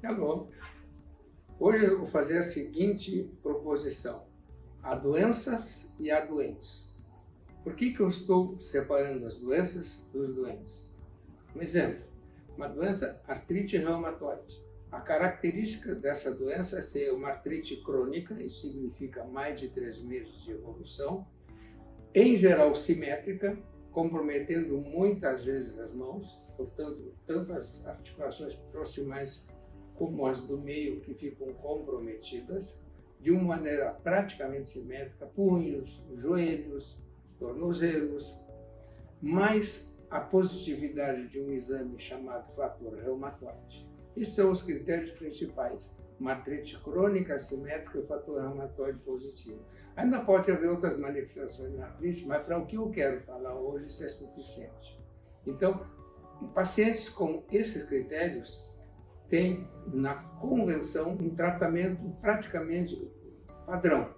Alô? Hoje eu vou fazer a seguinte proposição: há doenças e há doentes. Por que eu estou separando as doenças dos doentes? Um exemplo: uma doença, artrite reumatoide. A característica dessa doença é ser uma artrite crônica, isso significa mais de 3 meses de evolução, em geral simétrica, comprometendo muitas vezes as mãos, portanto, tanto as articulações proximais como as do meio que ficam comprometidas, de uma maneira praticamente simétrica, punhos, joelhos, tornozelos, mais a positividade de um exame chamado fator reumatoide. Esses são os critérios principais: uma artrite crônica, assimétrica e o fator reumatoide positivo. Ainda pode haver outras manifestações na artrite, mas para o que eu quero falar hoje isso é suficiente. Então, pacientes com esses critérios têm na convenção um tratamento praticamente padrão.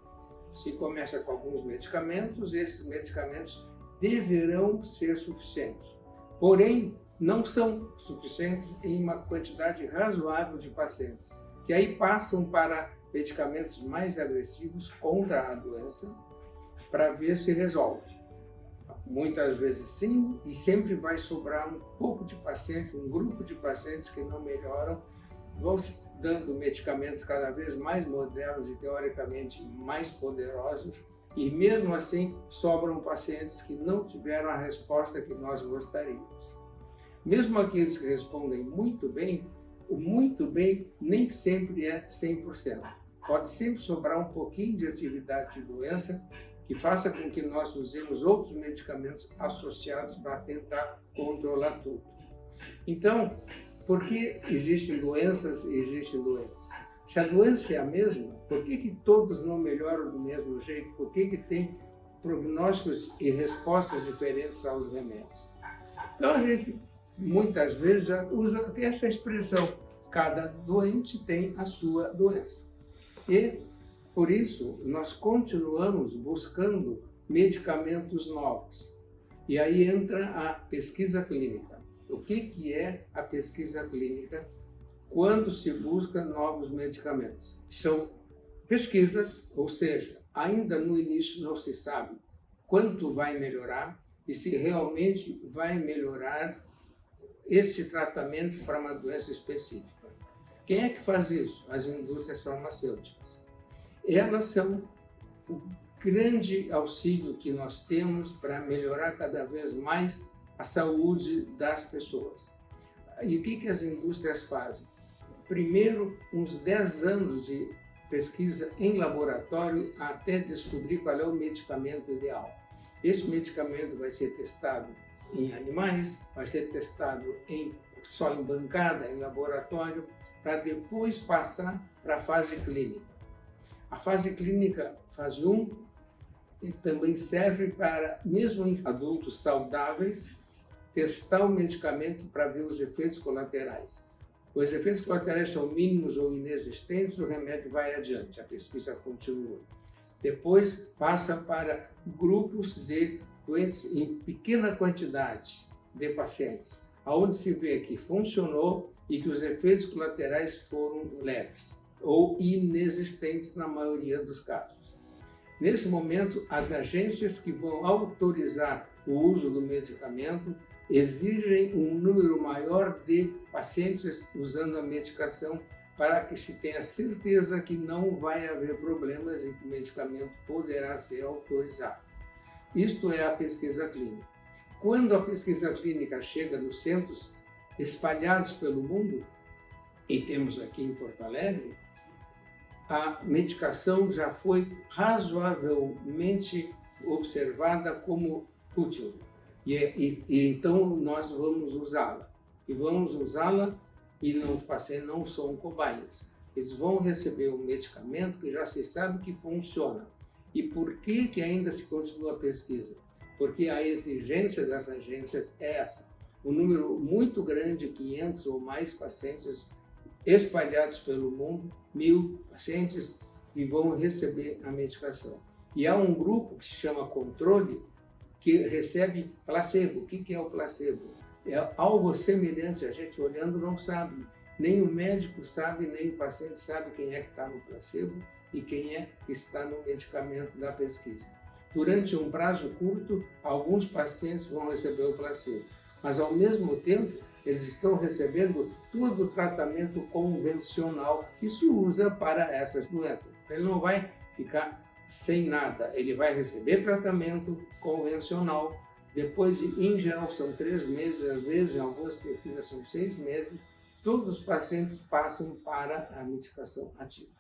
Se começa com alguns medicamentos, esses medicamentos deverão ser suficientes. Porém, não são suficientes em uma quantidade razoável de pacientes, que aí passam para medicamentos mais agressivos contra a doença, para ver se resolve. Muitas vezes sim, e sempre vai sobrar um pouco de pacientes, um grupo de pacientes que não melhoram, vão dando medicamentos cada vez mais modernos e teoricamente mais poderosos, e mesmo assim sobram pacientes que não tiveram a resposta que nós gostaríamos. Mesmo aqueles que respondem muito bem, o muito bem nem sempre é 100%. Pode sempre sobrar um pouquinho de atividade de doença que faça com que nós usemos outros medicamentos associados para tentar controlar tudo. Então, por que existem doenças e existem doentes? Se a doença é a mesma, por que todos não melhoram do mesmo jeito? Por que tem prognósticos e respostas diferentes aos remédios? Então, a gente muitas vezes usa até essa expressão: cada doente tem a sua doença. E, por isso, nós continuamos buscando medicamentos novos. E aí entra a pesquisa clínica. O que é a pesquisa clínica quando se busca novos medicamentos? São pesquisas, ou seja, ainda no início não se sabe quanto vai melhorar e se realmente vai melhorar este tratamento para uma doença específica. Quem é que faz isso? As indústrias farmacêuticas. Elas são o grande auxílio que nós temos para melhorar cada vez mais a saúde das pessoas. E o que as indústrias fazem? Primeiro, uns 10 anos de pesquisa em laboratório até descobrir qual é o medicamento ideal. Esse medicamento vai ser testado em animais, vai ser testado só em bancada, em laboratório, para depois passar para a fase clínica. A fase clínica, fase 1, também serve para, mesmo em adultos saudáveis, testar o medicamento para ver os efeitos colaterais. Os efeitos colaterais são mínimos ou inexistentes, o remédio vai adiante, a pesquisa continua. Depois passa para grupos de doentes em pequena quantidade de pacientes, onde se vê que funcionou e que os efeitos colaterais foram leves ou inexistentes na maioria dos casos. Nesse momento, as agências que vão autorizar o uso do medicamento exigem um número maior de pacientes usando a medicação para que se tenha certeza que não vai haver problemas e que o medicamento poderá ser autorizado. Isto é a pesquisa clínica. Quando a pesquisa clínica chega nos centros espalhados pelo mundo, e temos aqui em Porto Alegre, a medicação já foi razoavelmente observada como útil. E então nós vamos usá-la. E vamos usá-la e os pacientes não são cobaias. Eles vão receber um medicamento que já se sabe que funciona. E por que ainda se continua a pesquisa? Porque a exigência das agências é essa. Um número muito grande, 500 ou mais pacientes espalhados pelo mundo, 1.000 pacientes que vão receber a medicação. E há um grupo que se chama controle, que recebe placebo. O que é o placebo? É algo semelhante, a gente olhando não sabe. Nem o médico sabe, nem o paciente sabe quem é que está no placebo e quem é que está no medicamento da pesquisa. Durante um prazo curto, alguns pacientes vão receber o placebo, mas ao mesmo tempo eles estão recebendo todo o tratamento convencional que se usa para essas doenças. Ele não vai ficar sem nada, ele vai receber tratamento convencional. Depois de, em geral, são 3 meses, às vezes em algumas pesquisas são 6 meses, todos os pacientes passam para a medicação ativa.